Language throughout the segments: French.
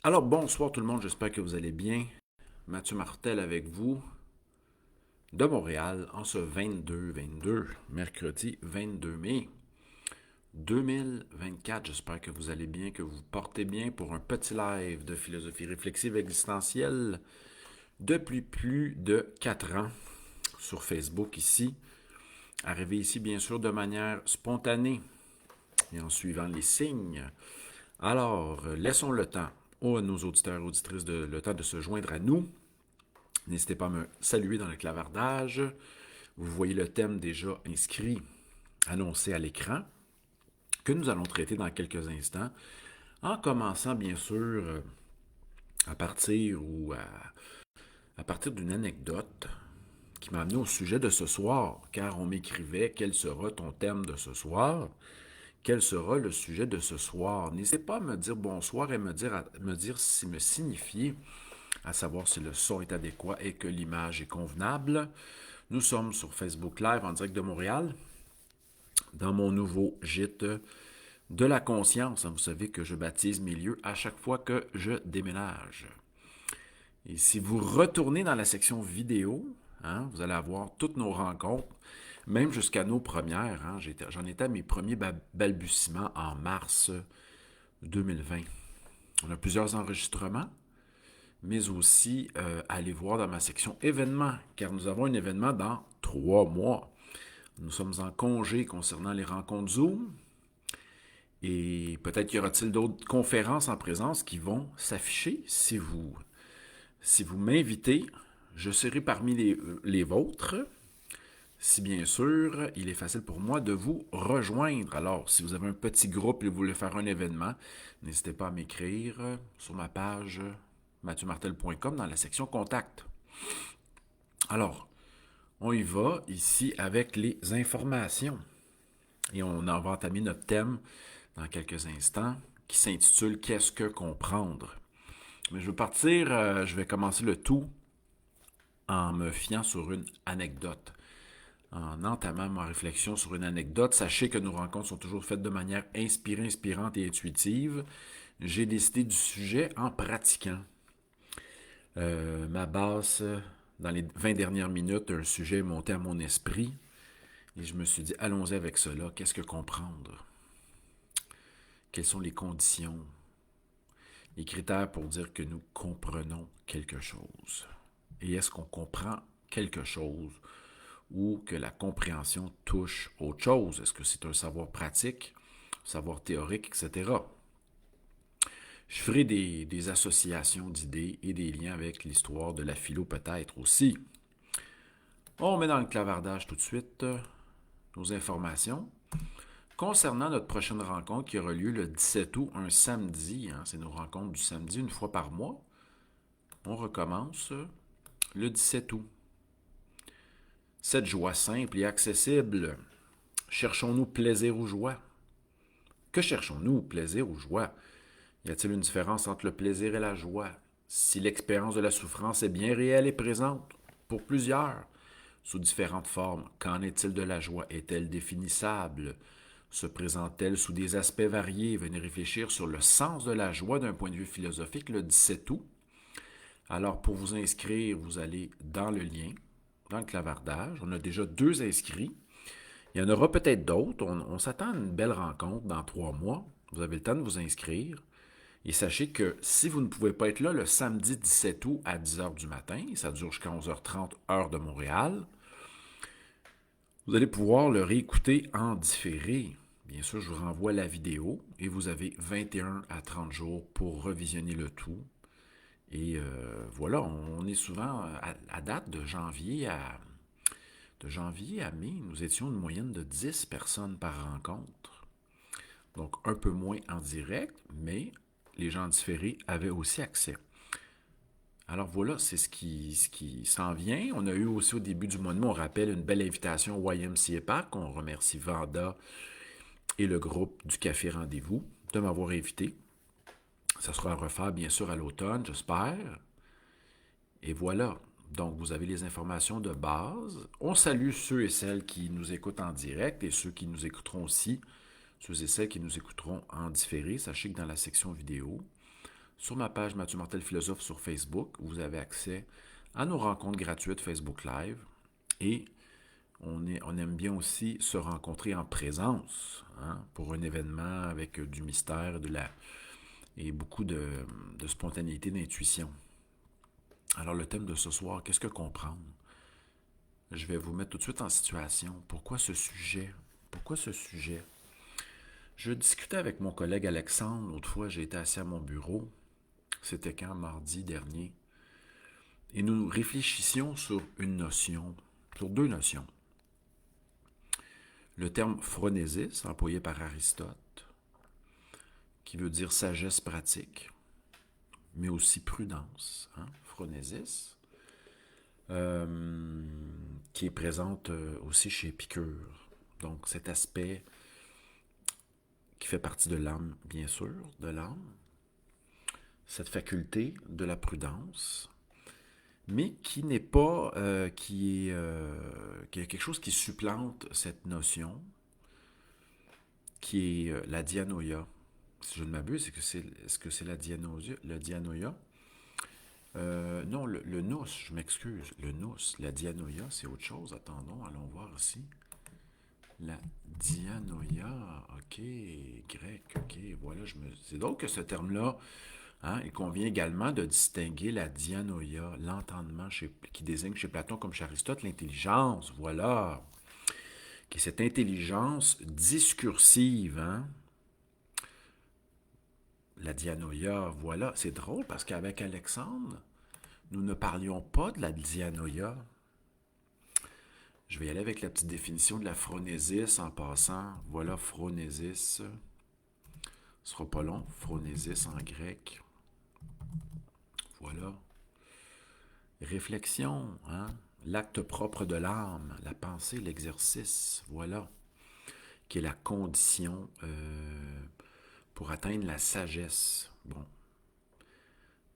Alors, bonsoir tout le monde, j'espère que vous allez bien. Mathieu Martel avec vous de Montréal en ce 22, mercredi 22 mai 2024. J'espère que vous allez bien, que vous vous portez bien pour un petit live de philosophie réflexive existentielle depuis plus de 4 ans sur Facebook ici. Arrivé ici bien sûr de manière spontanée et en suivant les signes. Alors, laissons le temps à nos auditeurs et auditrices le temps de se joindre à nous. N'hésitez pas à me saluer dans le clavardage. Vous voyez le thème déjà inscrit, annoncé à l'écran, que nous allons traiter dans quelques instants, en commençant bien sûr à partir à partir d'une anecdote qui m'a amené au sujet de ce soir, car on m'écrivait quel sera ton thème de ce soir, quel sera le sujet de ce soir. N'hésitez pas à me dire bonsoir et me dire si me signifier, à savoir si le son est adéquat et que l'image est convenable. Nous sommes sur Facebook Live en direct de Montréal, dans mon nouveau gîte de la conscience. Vous savez que je baptise mes lieux à chaque fois que je déménage. Et si vous retournez dans la section vidéo, vous allez avoir toutes nos rencontres, même jusqu'à nos premières. J'en étais à mes premiers balbutiements en mars 2020. On a plusieurs enregistrements, mais aussi allez voir dans ma section événements, car nous avons un événement dans 3 mois. Nous sommes en congé concernant les rencontres Zoom. Et peut-être y aura-t-il d'autres conférences en présence qui vont s'afficher. Si vous m'invitez, je serai parmi les vôtres. Si bien sûr, il est facile pour moi de vous rejoindre. Alors, si vous avez un petit groupe et vous voulez faire un événement, n'hésitez pas à m'écrire sur ma page mathieumartel.com dans la section Contact. Alors, on y va ici avec les informations. Et on va entamer notre thème dans quelques instants qui s'intitule Qu'est-ce que comprendre? Mais je vais commencer le tout en me fiant sur une anecdote. En entamant ma réflexion sur une anecdote, sachez que nos rencontres sont toujours faites de manière inspirée, inspirante et intuitive. J'ai décidé du sujet en pratiquant. Ma base, dans les 20 dernières minutes, un sujet est monté à mon esprit et je me suis dit, allons-y avec cela. Qu'est-ce que comprendre? Quelles sont les conditions, les critères pour dire que nous comprenons quelque chose? Et est-ce qu'on comprend quelque chose ou que la compréhension touche autre chose? Est-ce que c'est un savoir pratique, un savoir théorique, etc.? Je ferai des associations d'idées et des liens avec l'histoire de la philo peut-être aussi. On met dans le clavardage tout de suite nos informations. Concernant notre prochaine rencontre qui aura lieu le 17 août, un samedi, c'est nos rencontres du samedi une fois par mois, on recommence le 17 août. Cette joie simple et accessible, cherchons-nous plaisir ou joie? Que cherchons-nous, plaisir ou joie? Y a-t-il une différence entre le plaisir et la joie? Si l'expérience de la souffrance est bien réelle et présente, pour plusieurs, sous différentes formes, qu'en est-il de la joie? Est-elle définissable? Se présente-t-elle sous des aspects variés? Venez réfléchir sur le sens de la joie d'un point de vue philosophique le 17 août. Alors, pour vous inscrire, vous allez dans le lien, dans le clavardage. On a déjà 2 inscrits. Il y en aura peut-être d'autres. On s'attend à une belle rencontre dans 3 mois. Vous avez le temps de vous inscrire. Et sachez que si vous ne pouvez pas être là le samedi 17 août à 10 h du matin, et ça dure jusqu'à 11h30 heure de Montréal, vous allez pouvoir le réécouter en différé. Bien sûr, je vous renvoie la vidéo et vous avez 21 à 30 jours pour revisionner le tout. Et voilà, on est souvent à date de janvier à mai, nous étions une moyenne de 10 personnes par rencontre. Donc un peu moins en direct, mais les gens différés avaient aussi accès. Alors voilà, c'est ce qui s'en vient. On a eu aussi au début du mois de mai, on rappelle, une belle invitation au YMCA Park. On remercie Vanda et le groupe du Café Rendez-vous de m'avoir invité. Ça sera à refaire, bien sûr, à l'automne, j'espère. Et voilà. Donc, vous avez les informations de base. On salue ceux et celles qui nous écoutent en direct et ceux qui nous écouteront aussi, ceux et celles qui nous écouteront en différé. Sachez que dans la section vidéo, Sur ma page Mathieu Martel Philosophe sur Facebook, vous avez accès à nos rencontres gratuites Facebook Live. Et on aime bien aussi se rencontrer en présence, hein, pour un événement avec du mystère et beaucoup de spontanéité, d'intuition. Alors le thème de ce soir, qu'est-ce que comprendre? Je vais vous mettre tout de suite en situation. Pourquoi ce sujet? Pourquoi ce sujet? Je discutais avec mon collègue Alexandre. L'autre fois, j'ai été assis à mon bureau. C'était quand? Mardi dernier. Et nous réfléchissions sur une notion, sur deux notions. Le terme phronésis, employé par Aristote, qui veut dire sagesse pratique, mais aussi prudence, hein? Phronésis, qui est présente aussi chez Épicure. Donc cet aspect qui fait partie de l'âme, bien sûr, de l'âme, cette faculté de la prudence, mais qui n'est pas, qui est quelque chose qui supplante cette notion, qui est la dianoia. Si je ne m'abuse, est-ce que c'est la dianoia? Non, le nous, je m'excuse. Le nous, la dianoia, c'est autre chose. Attendons, allons voir ici. La dianoia, ok, grec, ok, voilà, c'est donc que ce terme-là, hein, il convient également de distinguer la dianoia, l'entendement qui désigne chez Platon comme chez Aristote l'intelligence, voilà, qui est cette intelligence discursive, hein? La dianoia, voilà, c'est drôle parce qu'avec Alexandre, nous ne parlions pas de la dianoia. Je vais y aller avec la petite définition de la phronésis en passant. Voilà, phronésis. Ce sera pas long. Phronésis en grec. Voilà. Réflexion, hein? L'acte propre de l'âme, la pensée, l'exercice. Voilà. Qui est la condition pour atteindre la sagesse. Bon.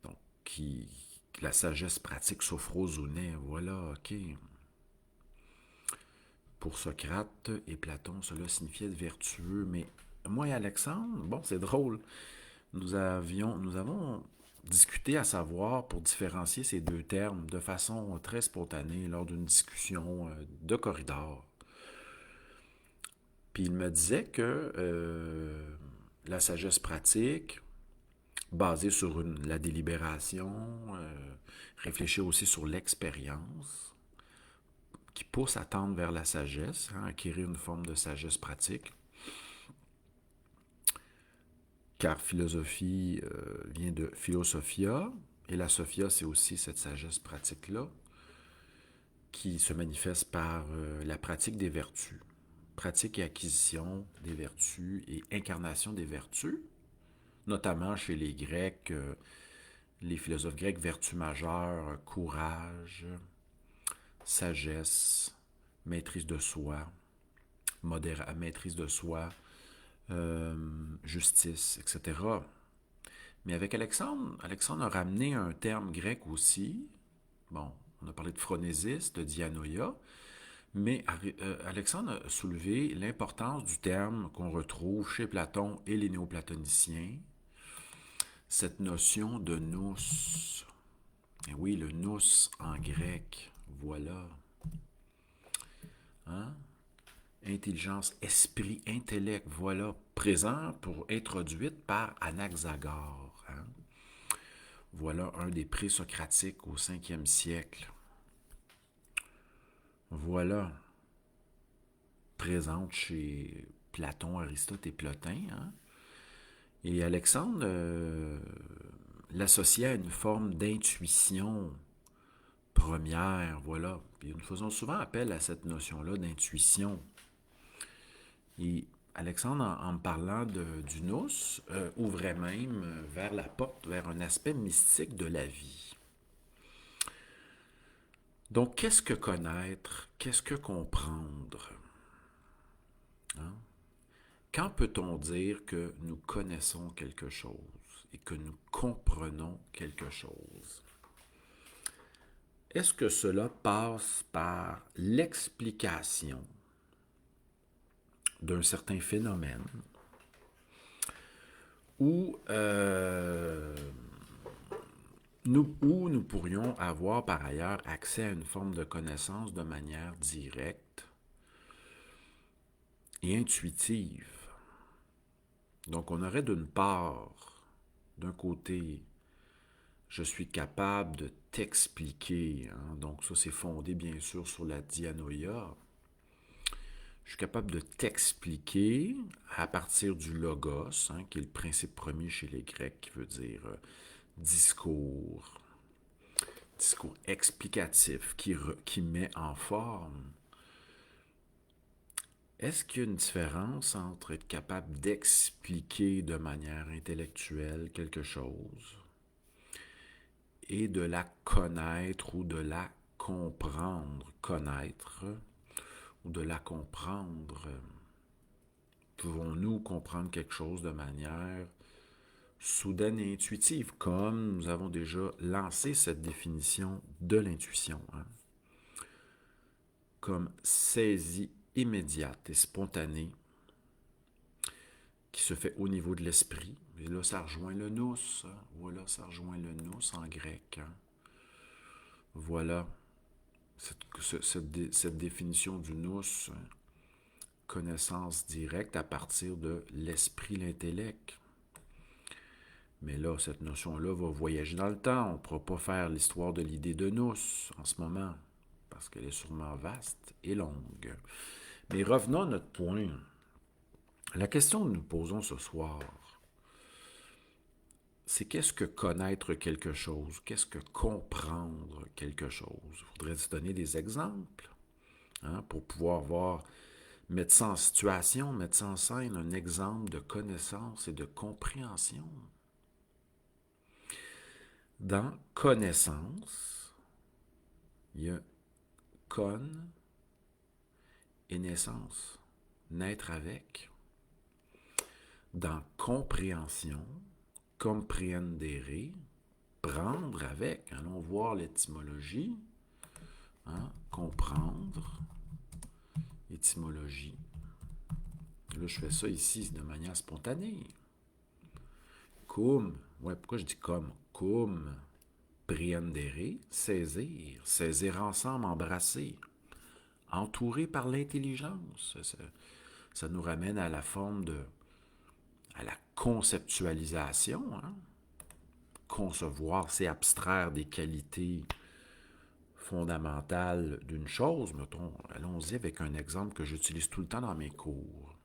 Donc, la sagesse pratique sophrose ou naît. Voilà, ok. Pour Socrate et Platon, cela signifiait être vertueux, mais moi et Alexandre, bon, c'est drôle. Nous avons discuté à savoir pour différencier ces deux termes de façon très spontanée lors d'une discussion de corridor. Puis il me disait que la sagesse pratique, basée sur la délibération, réfléchir aussi sur l'expérience, qui pousse à tendre vers la sagesse, hein, acquérir une forme de sagesse pratique. Car philosophie vient de philosophia, et la sophia, c'est aussi cette sagesse pratique-là, qui se manifeste par la pratique des vertus. Pratique et acquisition des vertus et incarnation des vertus, notamment chez les Grecs, les philosophes grecs, vertu majeure, courage, sagesse, maîtrise de soi, maîtrise de soi, justice, etc. Mais avec Alexandre a ramené un terme grec aussi. Bon, on a parlé de phronésis, de dianoia, mais Alexandre a soulevé l'importance du terme qu'on retrouve chez Platon et les néoplatoniciens, cette notion de nous. Et oui, le nous en grec, voilà. Hein? Intelligence, esprit, intellect, voilà, présent pour introduite par Anaxagore. Hein? Voilà un des présocratiques au 5e siècle. Voilà, présente chez Platon, Aristote et Plotin. Hein? Et Alexandre l'associait à une forme d'intuition première, voilà. Puis nous faisons souvent appel à cette notion-là d'intuition. Et Alexandre, en me parlant du nous, ouvrait même vers la porte, vers un aspect mystique de la vie. Donc, qu'est-ce que connaître? Qu'est-ce que comprendre? Hein? Quand peut-on dire que nous connaissons quelque chose et que nous comprenons quelque chose? Est-ce que cela passe par l'explication d'un certain phénomène ou nous pourrions avoir par ailleurs accès à une forme de connaissance de manière directe et intuitive. Donc, on aurait d'une part, d'un côté, je suis capable de t'expliquer, hein, donc ça c'est fondé bien sûr sur la dianoïa. Je suis capable de t'expliquer à partir du logos, hein, qui est le principe premier chez les Grecs, qui veut dire discours, discours explicatif, qui met en forme. Est-ce qu'il y a une différence entre être capable d'expliquer de manière intellectuelle quelque chose et de la connaître ou de la comprendre? Connaître ou de la comprendre. Pouvons-nous comprendre quelque chose de manière soudaine et intuitive, comme nous avons déjà lancé cette définition de l'intuition, hein? Comme saisie immédiate et spontanée qui se fait au niveau de l'esprit. Et là, ça rejoint le nous. Voilà, ça rejoint le nous en grec. Hein? Voilà cette définition du nous, hein? Connaissance directe à partir de l'esprit, l'intellect. Mais là, cette notion-là va voyager dans le temps. On ne pourra pas faire l'histoire de l'idée de nous en ce moment, parce qu'elle est sûrement vaste et longue. Mais revenons à notre point. La question que nous posons ce soir, c'est qu'est-ce que connaître quelque chose? Qu'est-ce que comprendre quelque chose? Il faudrait se donner des exemples, hein, pour pouvoir mettre ça en situation, mettre ça en scène, un exemple de connaissance et de compréhension. Dans connaissance, il y a con et naissance, naître avec. Dans compréhension, comprehendere, prendre avec. Allons voir l'étymologie. Hein? Comprendre, étymologie. Là, je fais ça ici de manière spontanée. Cum, ouais, pourquoi je dis comme? Cum, prehendere, saisir. Saisir ensemble, embrasser. Entouré par l'intelligence. Ça nous ramène à la forme à la conceptualisation. Hein? Concevoir, c'est abstraire des qualités fondamentales d'une chose. Mettons, allons-y avec un exemple que j'utilise tout le temps dans mes cours.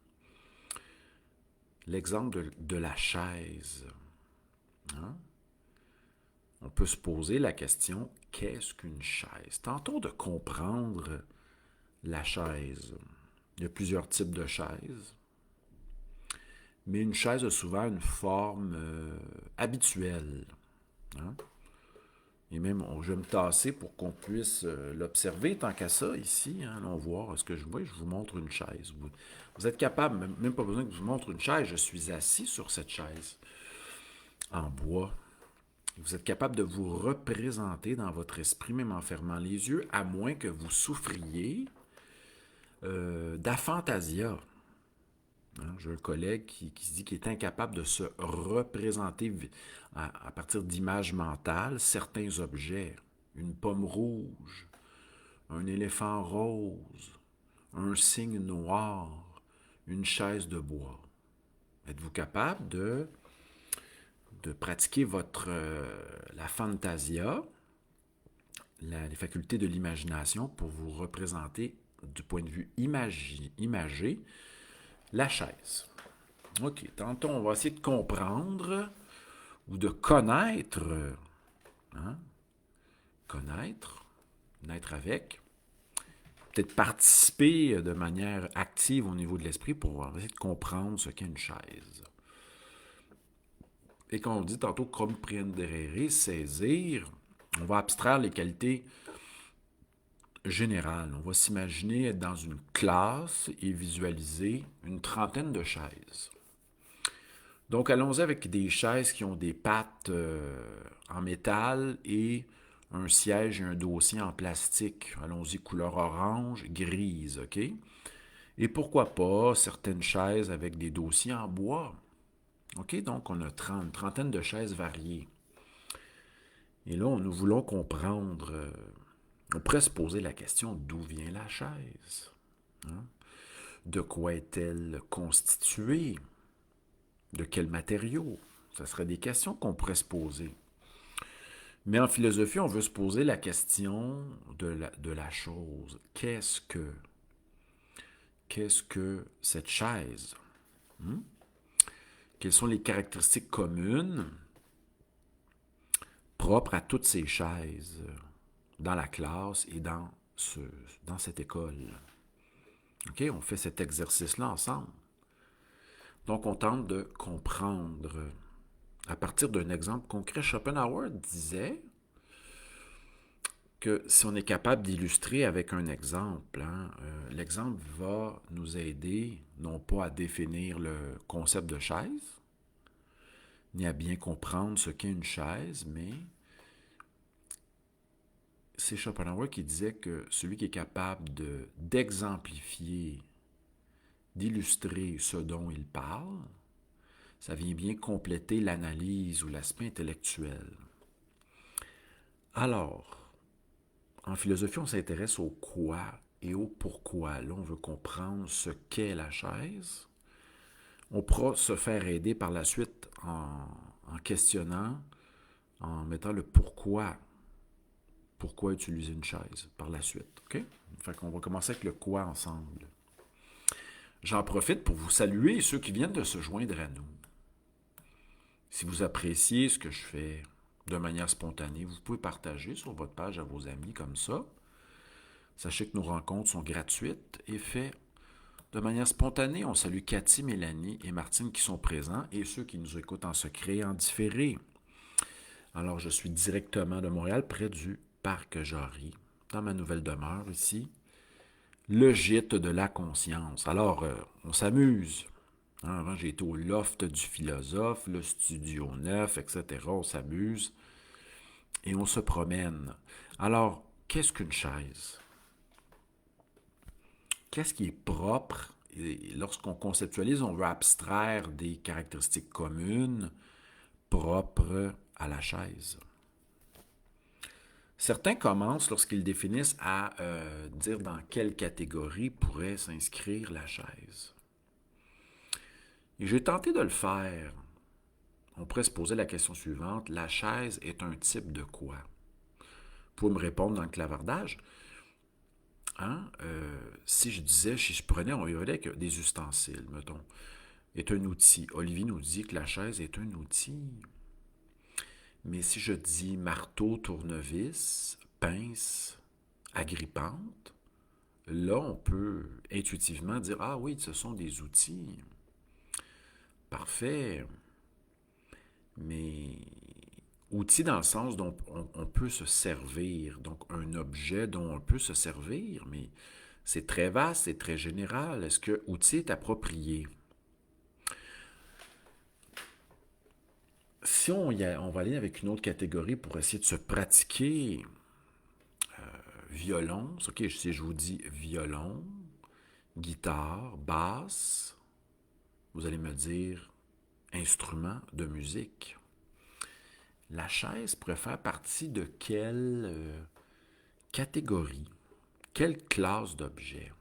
L'exemple de la chaise. Hein? On peut se poser la question, qu'est-ce qu'une chaise? Tentons de comprendre la chaise. Il y a plusieurs types de chaises. Mais une chaise a souvent une forme habituelle. Hein? Et même, je vais me tasser pour qu'on puisse l'observer tant qu'à ça ici. Hein? Allons voir. Est-ce que je vous montre une chaise? Vous êtes capable, même pas besoin que je vous montre une chaise. Je suis assis sur cette chaise en bois. Vous êtes capable de vous représenter dans votre esprit, même en fermant les yeux, à moins que vous souffriez d'aphantasia. Hein, j'ai un collègue qui se dit qu'il est incapable de se représenter à partir d'images mentales certains objets. Une pomme rouge, un éléphant rose, un cygne noir, une chaise de bois. Êtes-vous capable de pratiquer la fantasia, les facultés de l'imagination pour vous représenter du point de vue imagé la chaise? OK, tantôt on va essayer de comprendre ou de connaître, hein? Connaître, naître avec, peut-être participer de manière active au niveau de l'esprit pour essayer de comprendre ce qu'est une chaise. Et quand on dit tantôt comprendere, saisir, on va abstraire les qualités générales. On va s'imaginer être dans une classe et visualiser une trentaine de chaises. Donc, allons-y avec des chaises qui ont des pattes en métal et un siège et un dossier en plastique. Allons-y, couleur orange, grise, OK? Et pourquoi pas certaines chaises avec des dossiers en bois. OK? Donc, on a une trentaine de chaises variées. Et là, nous voulons comprendre, on pourrait se poser la question d'où vient la chaise? Hein? De quoi est-elle constituée? De quels matériaux? Ce seraient des questions qu'on pourrait se poser. Mais en philosophie, on veut se poser la question de la chose. Qu'est-ce que cette chaise? Hmm? Quelles sont les caractéristiques communes propres à toutes ces chaises dans la classe et dans cette école? OK, on fait cet exercice-là ensemble. Donc, on tente de comprendre. À partir d'un exemple concret, Schopenhauer disait que si on est capable d'illustrer avec un exemple, l'exemple va nous aider non pas à définir le concept de chaise, ni à bien comprendre ce qu'est une chaise, mais c'est Schopenhauer qui disait que celui qui est capable d'exemplifier, d'illustrer ce dont il parle, ça vient bien compléter l'analyse ou l'aspect intellectuel. Alors, en philosophie, on s'intéresse au quoi et au pourquoi. Là, on veut comprendre ce qu'est la chaise. On pourra se faire aider par la suite en questionnant, en mettant le pourquoi. Pourquoi utiliser une chaise par la suite. OK? Fait qu'on va commencer avec le quoi ensemble. J'en profite pour vous saluer ceux qui viennent de se joindre à nous. Si vous appréciez ce que je fais de manière spontanée, vous pouvez partager sur votre page à vos amis comme ça. Sachez que nos rencontres sont gratuites et faites de manière spontanée. On salue Cathy, Mélanie et Martine qui sont présents et ceux qui nous écoutent en secret et en différé. Alors, je suis directement de Montréal, près du Parc Jarry, dans ma nouvelle demeure ici, le gîte de la conscience. Alors, on s'amuse. Avant, j'ai été au loft du philosophe, le studio 9, etc. On s'amuse et on se promène. Alors, qu'est-ce qu'une chaise? Qu'est-ce qui est propre? Et lorsqu'on conceptualise, on veut abstraire des caractéristiques communes propres à la chaise. Certains commencent, lorsqu'ils définissent, à dire dans quelle catégorie pourrait s'inscrire la chaise. Et j'ai tenté de le faire. On pourrait se poser la question suivante. La chaise est un type de quoi? Vous pouvez me répondre dans le clavardage. Si je disais, si je prenais, on verrait que des ustensiles, mettons, est un outil. Olivier nous dit que la chaise est un outil. Mais si je dis marteau, tournevis, pince, agrippante, là, on peut intuitivement dire, ah oui, ce sont des outils. Parfait. Mais outils dans le sens dont on peut se servir. Donc, un objet dont on peut se servir, mais c'est très vaste, c'est très général. Est-ce que outil est approprié? Si on va aller avec une autre catégorie pour essayer de se pratiquer, violon, ok, si je vous dis violon, guitare, basse, vous allez me dire instrument de musique. La chaise pourrait faire partie de quelle catégorie, quelle classe d'objets?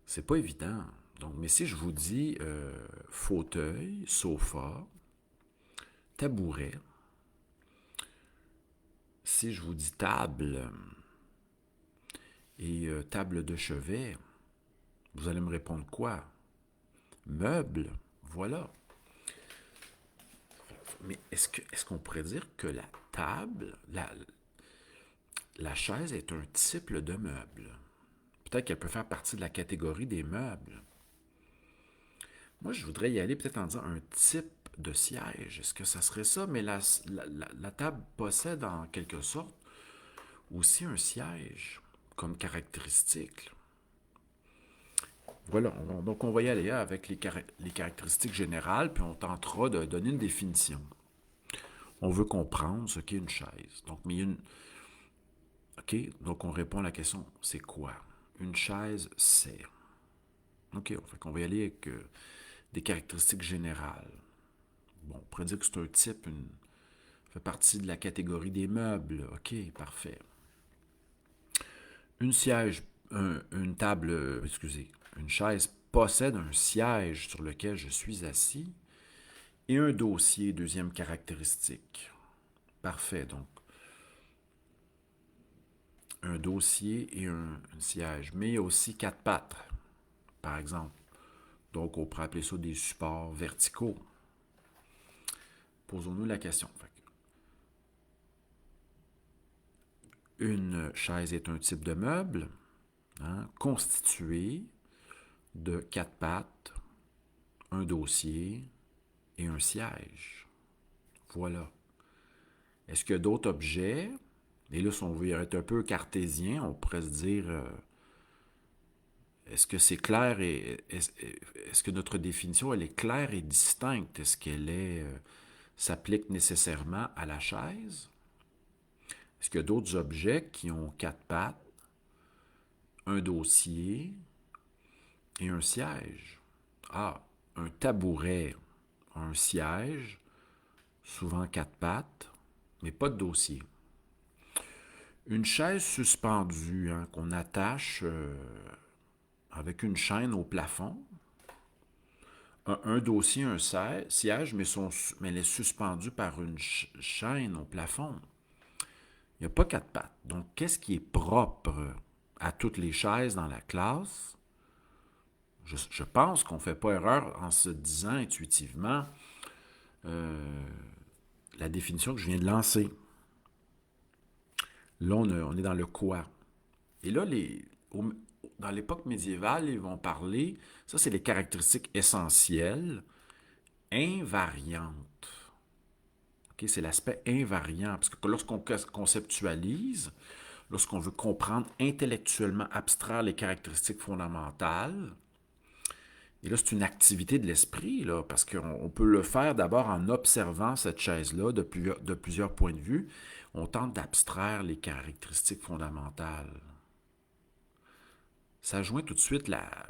C'est pas évident. Donc, mais si je vous dis fauteuil, sofa, tabouret, si je vous dis table et table de chevet, vous allez me répondre quoi? Meuble, voilà. Mais est-ce qu'on pourrait dire que la table, la chaise est un type de meuble? Peut-être qu'elle peut faire partie de la catégorie des meubles. Moi, je voudrais y aller peut-être en disant un type de siège. Est-ce que ça serait ça? Mais la table possède en quelque sorte aussi un siège comme caractéristique. Voilà, donc on va y aller avec les caractéristiques générales, puis on tentera de donner une définition. On veut comprendre ce qu'est une chaise. Donc, mais une. OK, donc on répond à la question, c'est quoi? Une chaise, c'est. OK, fait qu'on va y aller avec des caractéristiques générales. Bon, on pourrait dire que c'est un type, fait partie de la catégorie des meubles. OK, parfait. Une siège, une table, excusez, une chaise possède un siège sur lequel je suis assis et un dossier, deuxième caractéristique. Parfait, donc un dossier et un siège. Mais il y a aussi quatre pattes, par exemple. Donc, on pourrait appeler ça des supports verticaux. Posons-nous la question. Une chaise est un type de meuble constitué de quatre pattes, un dossier et un siège. Voilà. Est-ce qu'il y a d'autres objets? Et là, si on veut être un peu cartésien, on pourrait se dire, est-ce que c'est clair et est-ce que notre définition, elle est claire et distincte? Est-ce qu'elle s'applique nécessairement à la chaise? Est-ce qu'il y a d'autres objets qui ont quatre pattes, un dossier et un siège? Ah, un tabouret, un siège, souvent quatre pattes, mais pas de dossier. Une chaise suspendue qu'on attache avec une chaîne au plafond. Un dossier, un siège, mais elle est suspendue par une chaîne au plafond. Il n'y a pas quatre pattes. Donc, qu'est-ce qui est propre à toutes les chaises dans la classe? Je pense qu'on ne fait pas erreur en se disant intuitivement la définition que je viens de lancer. Là, on est dans le quoi. Et là, dans l'époque médiévale, ils vont parler, ça c'est les caractéristiques essentielles, invariantes. Okay, c'est l'aspect invariant, parce que lorsqu'on conceptualise, lorsqu'on veut comprendre intellectuellement, abstraire les caractéristiques fondamentales, et là c'est une activité de l'esprit, là, parce qu'on peut le faire d'abord en observant cette chaise-là de plusieurs points de vue, on tente d'abstraire les caractéristiques fondamentales. Ça joint tout de suite la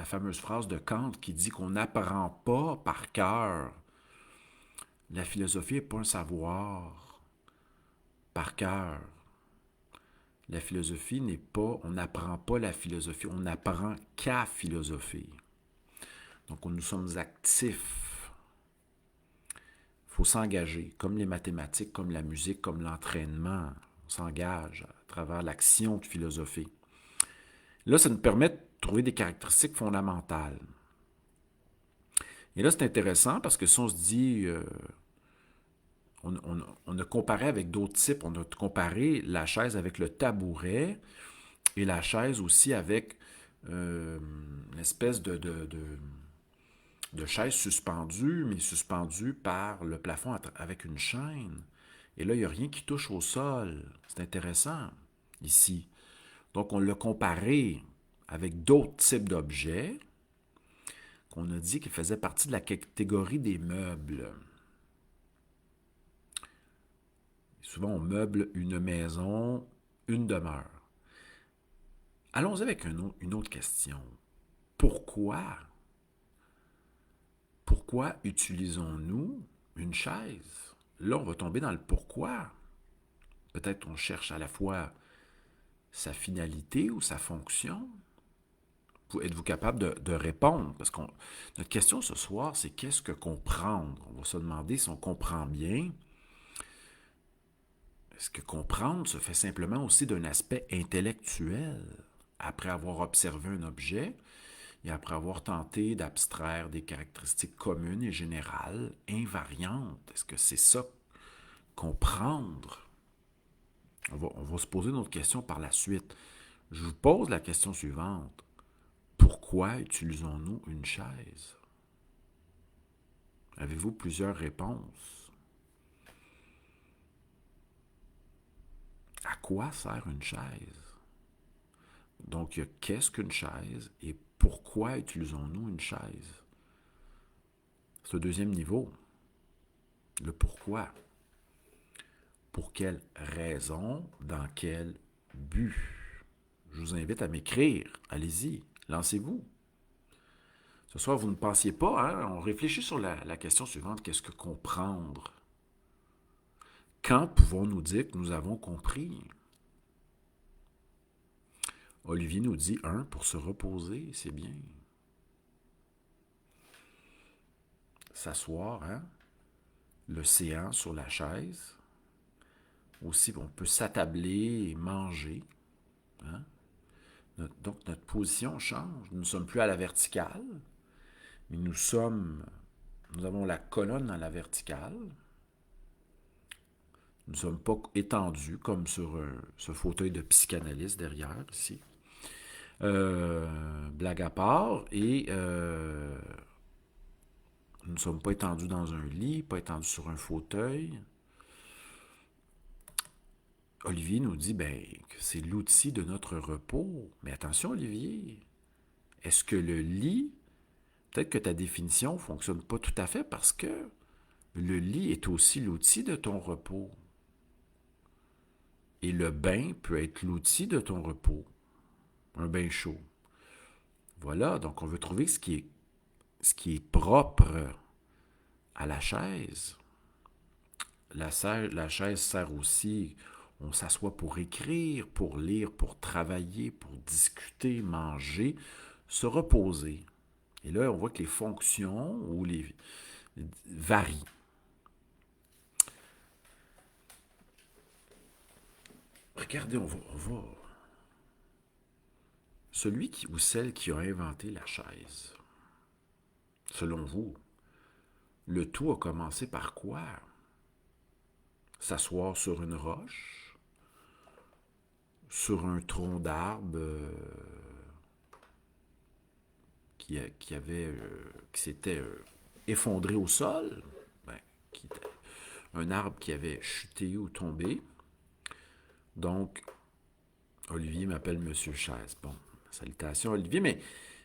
fameuse phrase de Kant qui dit qu'on n'apprend pas par cœur. La philosophie n'est pas un savoir par cœur. La philosophie n'est pas, on n'apprend pas la philosophie, on n'apprend qu'à philosopher. Donc nous sommes actifs. Il faut s'engager, comme les mathématiques, comme la musique, comme l'entraînement. On s'engage à travers l'action de philosopher. Là, ça nous permet de trouver des caractéristiques fondamentales. Et là, c'est intéressant parce que si on se dit, on a comparé avec d'autres types, on a comparé la chaise avec le tabouret et la chaise aussi avec une espèce de chaise suspendue, mais suspendue par le plafond avec une chaîne. Et là, il n'y a rien qui touche au sol. C'est intéressant ici. Donc, on l'a comparé avec d'autres types d'objets qu'on a dit qu'ils faisaient partie de la catégorie des meubles. Souvent, on meuble une maison, une demeure. Allons avec une autre question. Pourquoi utilisons-nous une chaise? Là, on va tomber dans le pourquoi. Peut-être on cherche à la fois sa finalité ou sa fonction. Êtes-vous capable de répondre? Parce que notre question ce soir, c'est qu'est-ce que comprendre? On va se demander si on comprend bien. Est-ce que comprendre se fait simplement aussi d'un aspect intellectuel? Après avoir observé un objet et après avoir tenté d'abstraire des caractéristiques communes et générales, invariantes, est-ce que c'est ça, comprendre? On va se poser une autre question par la suite. Je vous pose la question suivante. Pourquoi utilisons-nous une chaise? Avez-vous plusieurs réponses? À quoi sert une chaise? Donc, il y a qu'est-ce qu'une chaise et pourquoi utilisons-nous une chaise? C'est le deuxième niveau. Le pourquoi. Pour quelle raison? Dans quel but? Je vous invite à m'écrire. Allez-y, lancez-vous. Ce soir, vous ne pensiez pas, on réfléchit sur la question suivante, qu'est-ce que comprendre? Quand pouvons-nous dire que nous avons compris? Olivier nous dit, pour se reposer, c'est bien. S'asseoir, hein? L'océan sur la chaise. Aussi, on peut s'attabler et manger. Hein? Donc, notre position change. Nous ne sommes plus à la verticale, mais nous avons la colonne à la verticale. Nous ne sommes pas étendus comme sur ce fauteuil de psychanalyste derrière, ici. Blague à part, et nous ne sommes pas étendus dans un lit, pas étendus sur un fauteuil. Olivier nous dit que c'est l'outil de notre repos. Mais attention, Olivier, est-ce que le lit, peut-être que ta définition ne fonctionne pas tout à fait parce que le lit est aussi l'outil de ton repos. Et le bain peut être l'outil de ton repos. Un bain chaud. Voilà, donc on veut trouver ce qui est propre à la chaise. La chaise sert aussi, on s'assoit pour écrire, pour lire, pour travailler, pour discuter, manger, se reposer. Et là, on voit que les fonctions varient. Regardez, on va. Celui ou celle qui a inventé la chaise, selon vous, le tout a commencé par quoi? S'asseoir sur une roche, sur un tronc d'arbre qui s'était effondré au sol, un arbre qui avait chuté ou tombé. Donc, Olivier m'appelle Monsieur Chaise. Bon, salutations Olivier,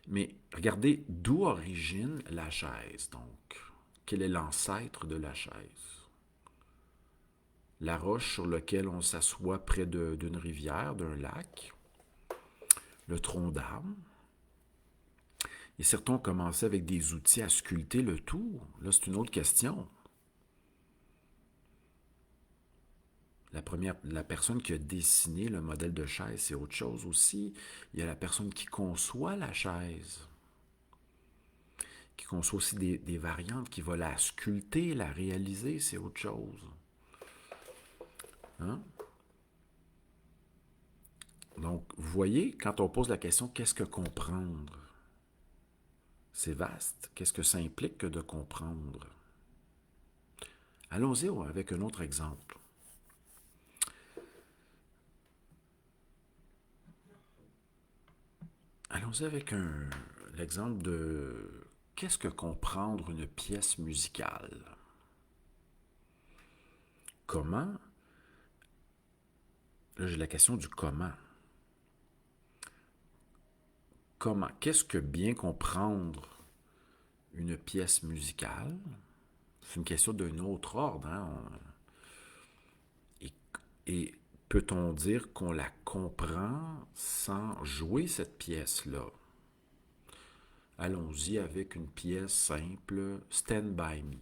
mais regardez d'où origine la chaise, donc. Quel est l'ancêtre de la chaise? La roche sur laquelle on s'assoit près d'une rivière, d'un lac, le tronc d'arbre. Et certains ont commencé avec des outils à sculpter le tout. Là, c'est une autre question. La personne qui a dessiné le modèle de chaise, c'est autre chose aussi. Il y a la personne qui conçoit la chaise, qui conçoit aussi des variantes, qui va la sculpter, la réaliser, c'est autre chose. Hein? Donc, vous voyez, quand on pose la question, qu'est-ce que comprendre? C'est vaste. Qu'est-ce que ça implique que de comprendre? Allons-y avec un autre exemple. Allons-y avec l'exemple de qu'est-ce que comprendre une pièce musicale? Comment? Là, j'ai la question du comment. Comment? Qu'est-ce que bien comprendre une pièce musicale? C'est une question d'un autre ordre. Hein? Et peut-on dire qu'on la comprend sans jouer cette pièce-là? Allons-y avec une pièce simple, Stand By Me.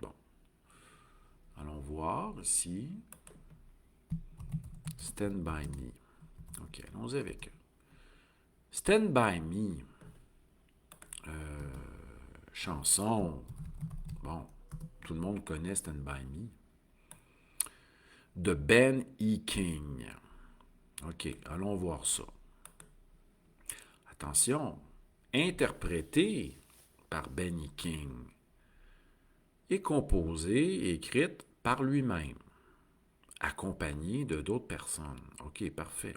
Bon. Allons voir ici. Stand By Me. OK, allons-y avec Stand By Me. Chanson. Bon, tout le monde connaît Stand By Me. De Ben E. King. OK, allons voir ça. Attention, interprété par Ben E. King et composée et écrite par lui-même, accompagné de d'autres personnes. OK, parfait.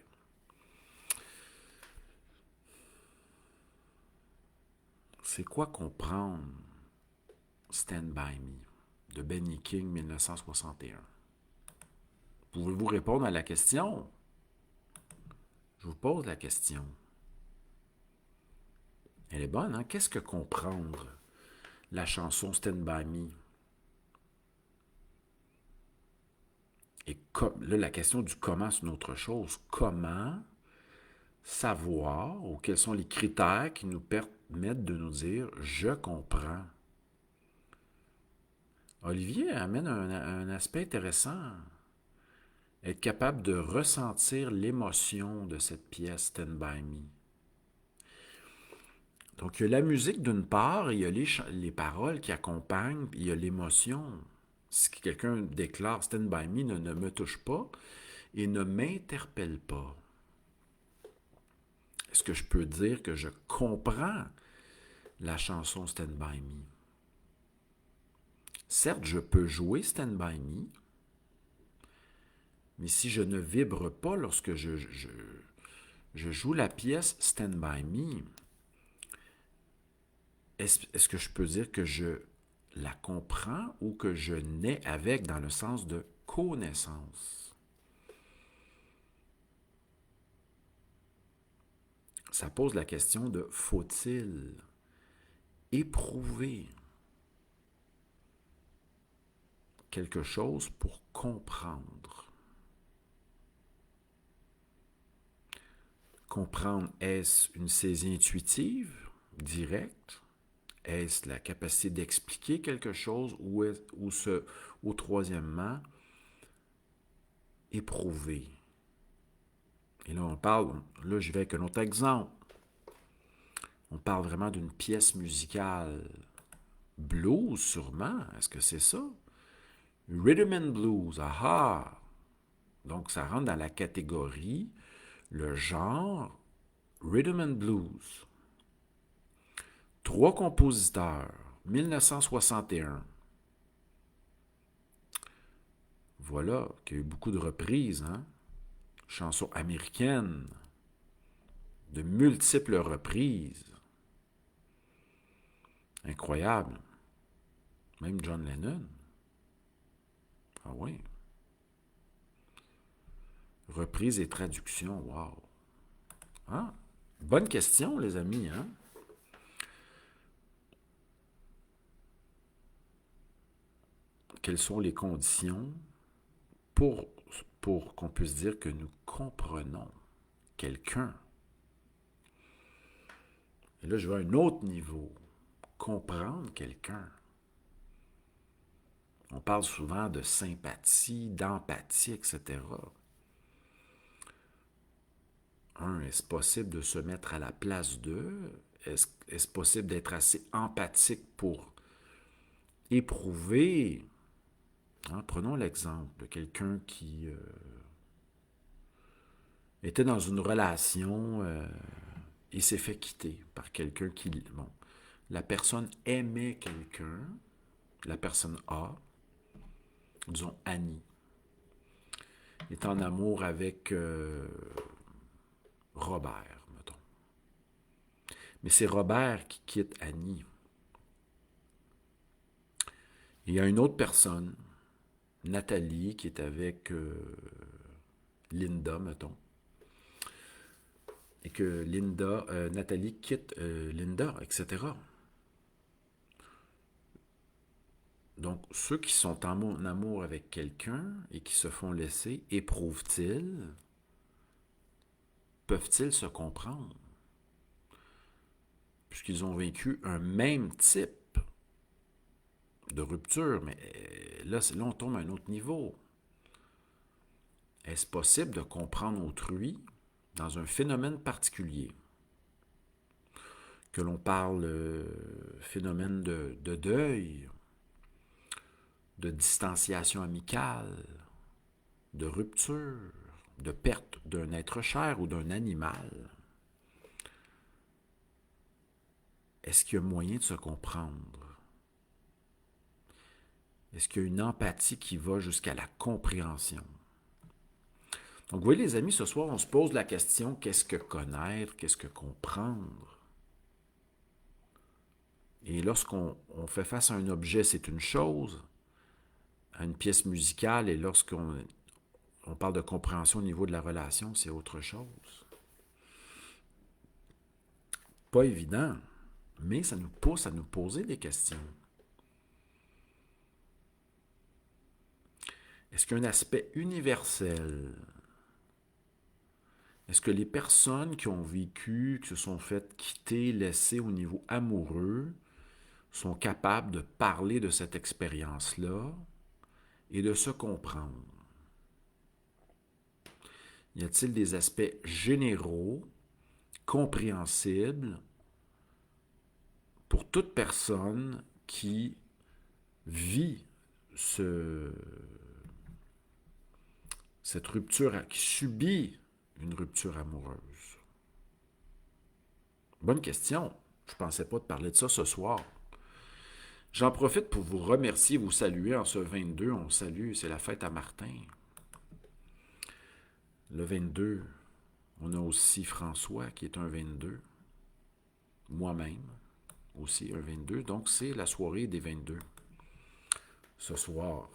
C'est quoi comprendre Stand By Me de Ben E. King 1961? Pouvez-vous répondre à la question? Je vous pose la question. Elle est bonne, hein? Qu'est-ce que comprendre la chanson Stand By Me? Et là, la question du comment, c'est une autre chose. Comment savoir ou quels sont les critères qui nous permettent de nous dire « je comprends ». Olivier amène un aspect intéressant. Être capable de ressentir l'émotion de cette pièce Stand By Me. Donc, il y a la musique d'une part, il y a les paroles qui accompagnent, puis il y a l'émotion. Si quelqu'un déclare Stand By Me ne me touche pas et ne m'interpelle pas, est-ce que je peux dire que je comprends la chanson Stand By Me? Certes, je peux jouer Stand By Me, mais si je ne vibre pas lorsque je joue la pièce Stand By Me, est-ce que je peux dire que je la comprends ou que je nais avec dans le sens de connaissance? Ça pose la question de faut-il éprouver quelque chose pour comprendre? Comprendre, est-ce une saisie intuitive, directe? Est-ce la capacité d'expliquer quelque chose ou troisièmement, éprouver? Et là, je vais avec un autre exemple. On parle vraiment d'une pièce musicale blues, sûrement. Est-ce que c'est ça? Rhythm and blues, aha! Donc, ça rentre dans la catégorie, le genre Rhythm and blues. 3 compositeurs, 1961. Voilà, qu'il y a eu beaucoup de reprises, hein? Chansons américaines, de multiples reprises. Incroyable. Même John Lennon. Ah oui. Reprise et traduction, wow. Ah, bonne question, les amis, hein? Quelles sont les conditions pour, pour qu'on puisse dire que nous comprenons quelqu'un? Et là, je vais à un autre niveau. Comprendre quelqu'un. On parle souvent de sympathie, d'empathie, etc. Est-ce possible de se mettre à la place d'eux? Est-ce possible d'être assez empathique pour éprouver? Hein, prenons l'exemple de quelqu'un qui était dans une relation et s'est fait quitter par quelqu'un qui... Bon, la personne aimait quelqu'un, la personne A, disons Annie, est en amour avec Robert, mettons. Mais c'est Robert qui quitte Annie. Il y a une autre personne, Nathalie, qui est avec Linda, mettons. Et que Nathalie quitte Linda, etc. Donc, ceux qui sont en amour avec quelqu'un et qui se font laisser, éprouvent-ils, peuvent-ils se comprendre? Puisqu'ils ont vécu un même type de rupture, mais là, on tombe à un autre niveau. Est-ce possible de comprendre autrui dans un phénomène particulier? Que l'on parle phénomène de deuil, de distanciation amicale, de rupture, de perte d'un être cher ou d'un animal. Est-ce qu'il y a moyen de se comprendre? Est-ce qu'il y a une empathie qui va jusqu'à la compréhension? Donc, vous voyez, les amis, ce soir, on se pose la question, qu'est-ce que connaître, qu'est-ce que comprendre? Et lorsqu'on fait face à un objet, c'est une chose, à une pièce musicale, et lorsqu'on parle de compréhension au niveau de la relation, c'est autre chose. Pas évident, mais ça nous pousse à nous poser des questions. Est-ce qu'il y a un aspect universel? Est-ce que les personnes qui ont vécu, qui se sont faites quitter, laisser au niveau amoureux, sont capables de parler de cette expérience-là et de se comprendre? Y a-t-il des aspects généraux, compréhensibles pour toute personne qui vit cette rupture, qui subit une rupture amoureuse? Bonne question. Je ne pensais pas te parler de ça ce soir. J'en profite pour vous remercier, vous saluer en ce 22. On salue, c'est la fête à Martin. Le 22, on a aussi François qui est un 22. Moi-même aussi un 22. Donc c'est la soirée des 22 ce soir.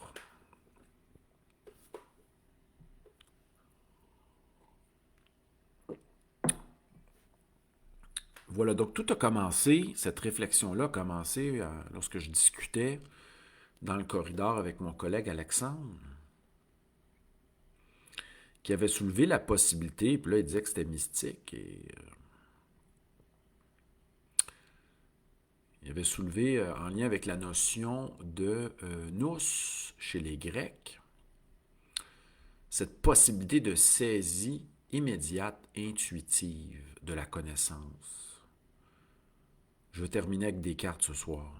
Voilà, donc tout a commencé, cette réflexion-là a commencé lorsque je discutais dans le corridor avec mon collègue Alexandre, qui avait soulevé la possibilité, puis là il disait que c'était mystique, et il avait soulevé en lien avec la notion de nous chez les Grecs, cette possibilité de saisie immédiate, intuitive de la connaissance. Je vais terminer avec des cartes ce soir.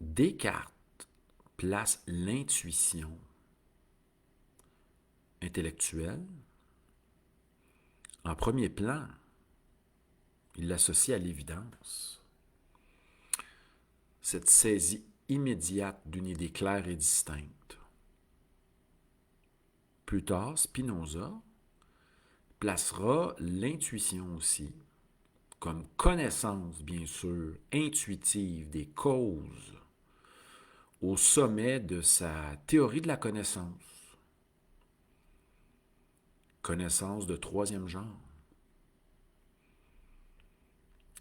Descartes place l'intuition intellectuelle en premier plan. Il l'associe à l'évidence. Cette saisie immédiate d'une idée claire et distincte. Plus tard, Spinoza placera l'intuition aussi comme connaissance, bien sûr, intuitive des causes au sommet de sa théorie de la connaissance. Connaissance de troisième genre.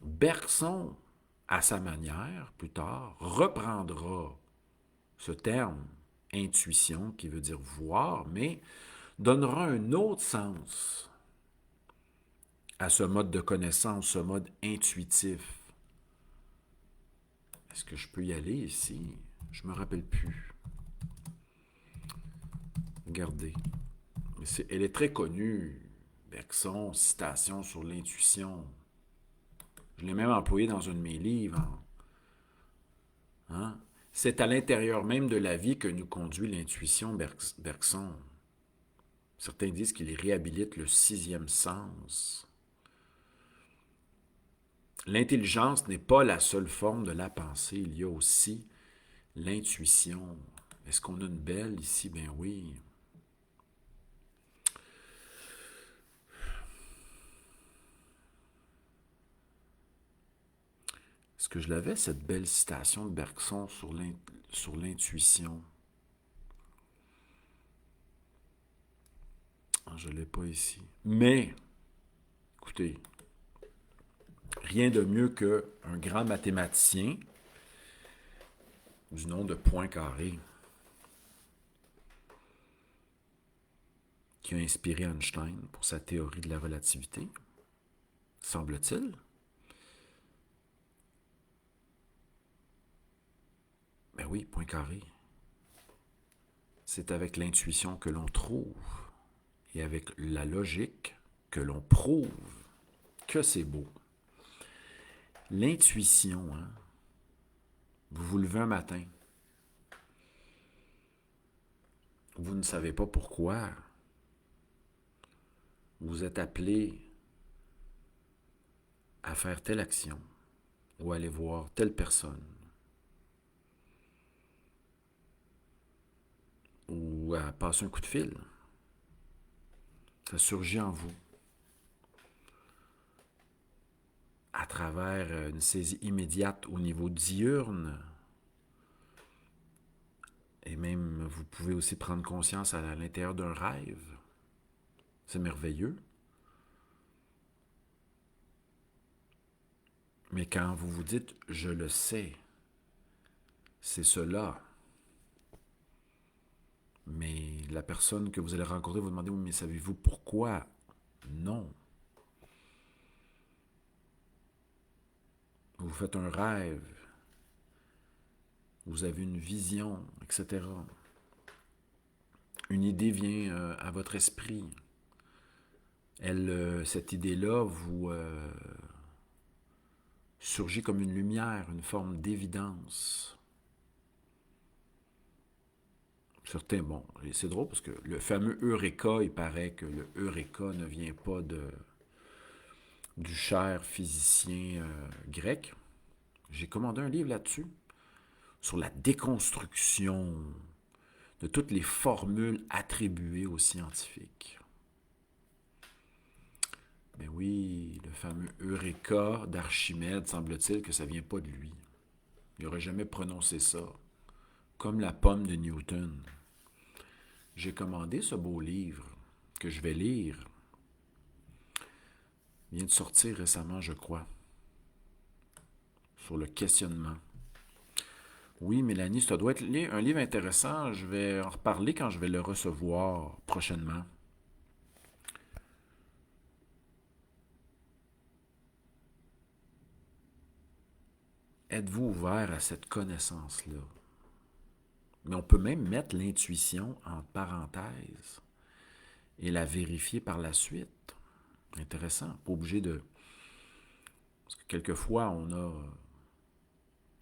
Bergson, à sa manière, plus tard, reprendra ce terme intuition, qui veut dire voir, mais donnera un autre sens à ce mode de connaissance, ce mode intuitif. Est-ce que je peux y aller ici? Je ne me rappelle plus. Regardez. Elle est très connue, Bergson, citation sur l'intuition. Je l'ai même employé dans un de mes livres. Hein? C'est à l'intérieur même de la vie que nous conduit l'intuition, Bergson. Certains disent qu'il réhabilite le sixième sens. L'intelligence n'est pas la seule forme de la pensée. Il y a aussi l'intuition. Est-ce qu'on a une belle ici? Ben oui. Est-ce que je l'avais, cette belle citation de Bergson sur l'intuition? Je ne l'ai pas ici. Mais, écoutez, rien de mieux qu'un grand mathématicien du nom de Poincaré qui a inspiré Einstein pour sa théorie de la relativité, semble-t-il. Ben oui, Poincaré. C'est avec l'intuition que l'on trouve et avec la logique que l'on prouve que c'est beau. L'intuition, hein? Vous vous levez un matin. Vous ne savez pas pourquoi. Vous êtes appelé à faire telle action ou à aller voir telle personne ou à passer un coup de fil. Ça surgit en vous à travers une saisie immédiate au niveau diurne. Et même, vous pouvez aussi prendre conscience à l'intérieur d'un rêve. C'est merveilleux. Mais quand vous vous dites « je le sais », c'est cela. Mais la personne que vous allez rencontrer vous demandez « mais savez-vous pourquoi ?» Non. Vous faites un rêve, vous avez une vision, etc. Une idée vient à votre esprit. Cette idée-là vous surgit comme une lumière, une forme d'évidence. Certains, bon, c'est drôle parce que le fameux Eureka, il paraît que le Eureka ne vient pas du cher physicien grec. J'ai commandé un livre là-dessus, sur la déconstruction de toutes les formules attribuées aux scientifiques. Mais oui, le fameux Eureka d'Archimède, semble-t-il que ça ne vient pas de lui. Il n'aurait jamais prononcé ça. Comme la pomme de Newton. J'ai commandé ce beau livre que je vais lire. Il vient de sortir récemment, je crois, sur le questionnement. Oui, Mélanie, ça doit être un livre intéressant. Je vais en reparler quand je vais le recevoir prochainement. Êtes-vous ouvert à cette connaissance-là? Mais on peut même mettre l'intuition en parenthèse et la vérifier par la suite. Intéressant. Pas obligé de... Parce que quelquefois, on a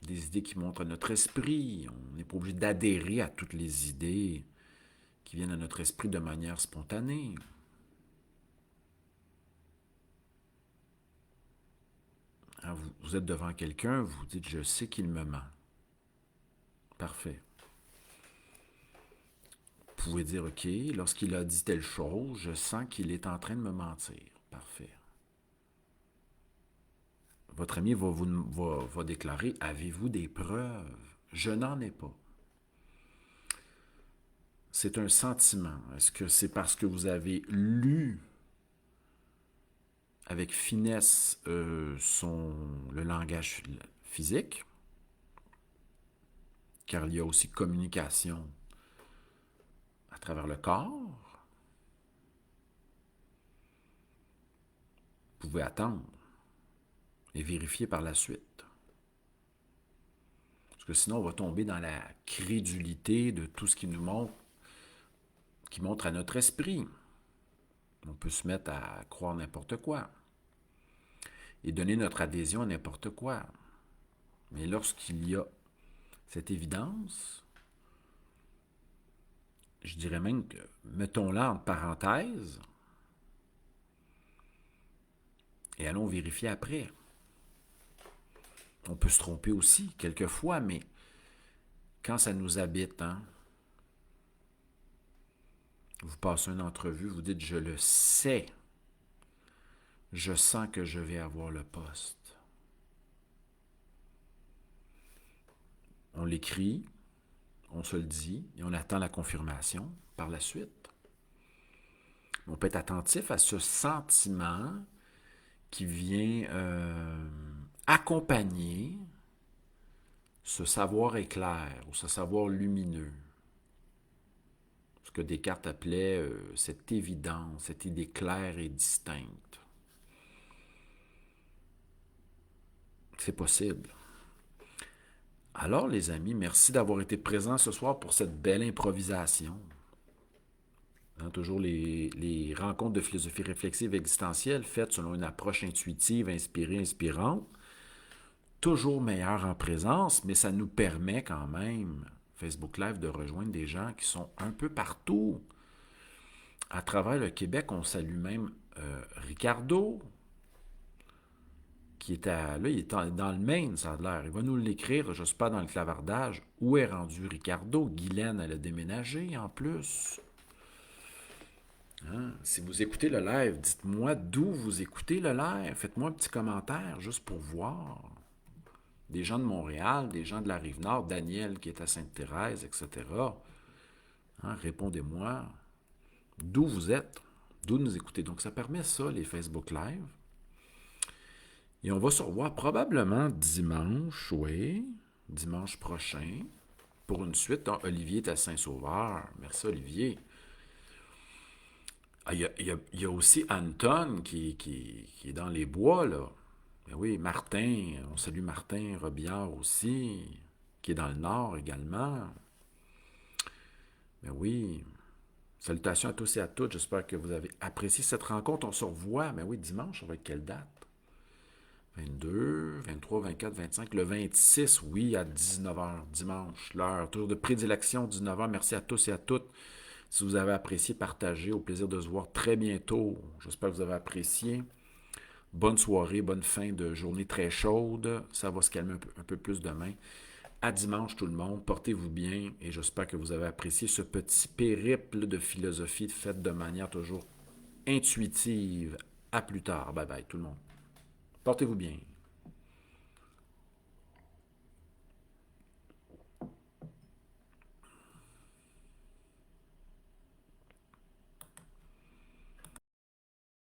des idées qui montrent à notre esprit. On n'est pas obligé d'adhérer à toutes les idées qui viennent à notre esprit de manière spontanée. Hein, vous êtes devant quelqu'un, vous dites « je sais qu'il me ment ». Parfait. Vous pouvez dire « ok, lorsqu'il a dit telle chose, je sens qu'il est en train de me mentir ». Parfait. Votre ami va déclarer « avez-vous des preuves ?» Je n'en ai pas. C'est un sentiment. Est-ce que c'est parce que vous avez lu avec finesse le langage physique? Car il y a aussi communication à travers le corps. Vous pouvez attendre et vérifier par la suite. Parce que sinon, on va tomber dans la crédulité de tout ce qui nous montre, qui montre à notre esprit. On peut se mettre à croire n'importe quoi et donner notre adhésion à n'importe quoi. Mais lorsqu'il y a cette évidence, je dirais même que, mettons-la entre parenthèses et allons vérifier après. On peut se tromper aussi, quelquefois, mais quand ça nous habite, hein, vous passez une entrevue, vous dites « je le sais, je sens que je vais avoir le poste ». On l'écrit, on se le dit, et on attend la confirmation par la suite. On peut être attentif à ce sentiment qui vient accompagner ce savoir éclair ou ce savoir lumineux. Ce que Descartes appelait cette évidence, cette idée claire et distincte. C'est possible. Alors, les amis, merci d'avoir été présents ce soir pour cette belle improvisation. Hein, toujours les rencontres de philosophie réflexive existentielle faites selon une approche intuitive, inspirée, inspirante. Toujours meilleure en présence, mais ça nous permet quand même, Facebook Live, de rejoindre des gens qui sont un peu partout. À travers le Québec, on salue même Ricardo, qui est là, il est dans le Maine, ça a l'air. Il va nous l'écrire, je ne suis pas dans le clavardage. Où est rendu Ricardo? Guylaine, elle a déménagé en plus. Hein? Si vous écoutez le live, dites-moi d'où vous écoutez le live. Faites-moi un petit commentaire juste pour voir. Des gens de Montréal, des gens de la Rive-Nord, Daniel qui est à Sainte-Thérèse, etc. Hein? Répondez-moi d'où vous êtes, d'où nous écoutez. Donc ça permet ça, les Facebook Live. Et on va se revoir probablement dimanche, oui, dimanche prochain, pour une suite. Ah, Olivier est à Saint-Sauveur. Merci, Olivier. Ah, il y a aussi Anton qui est dans les bois, là. Ben oui, Martin, on salue Martin Robillard aussi, qui est dans le nord également. Ben oui. Salutations à tous et à toutes. J'espère que vous avez apprécié cette rencontre. On se revoit, mais oui, dimanche, ça va être quelle date? 22, 23, 24, 25, le 26, oui, à 19 heures, dimanche, l'heure. Toujours de prédilection, 19 heures. Merci à tous et à toutes. Si vous avez apprécié, partagez. Au plaisir de se voir très bientôt. J'espère que vous avez apprécié. Bonne soirée, bonne fin de journée très chaude. Ça va se calmer un peu plus demain. À dimanche tout le monde, portez-vous bien et j'espère que vous avez apprécié ce petit périple de philosophie fait de manière toujours intuitive. À plus tard. Bye bye tout le monde. Portez-vous bien.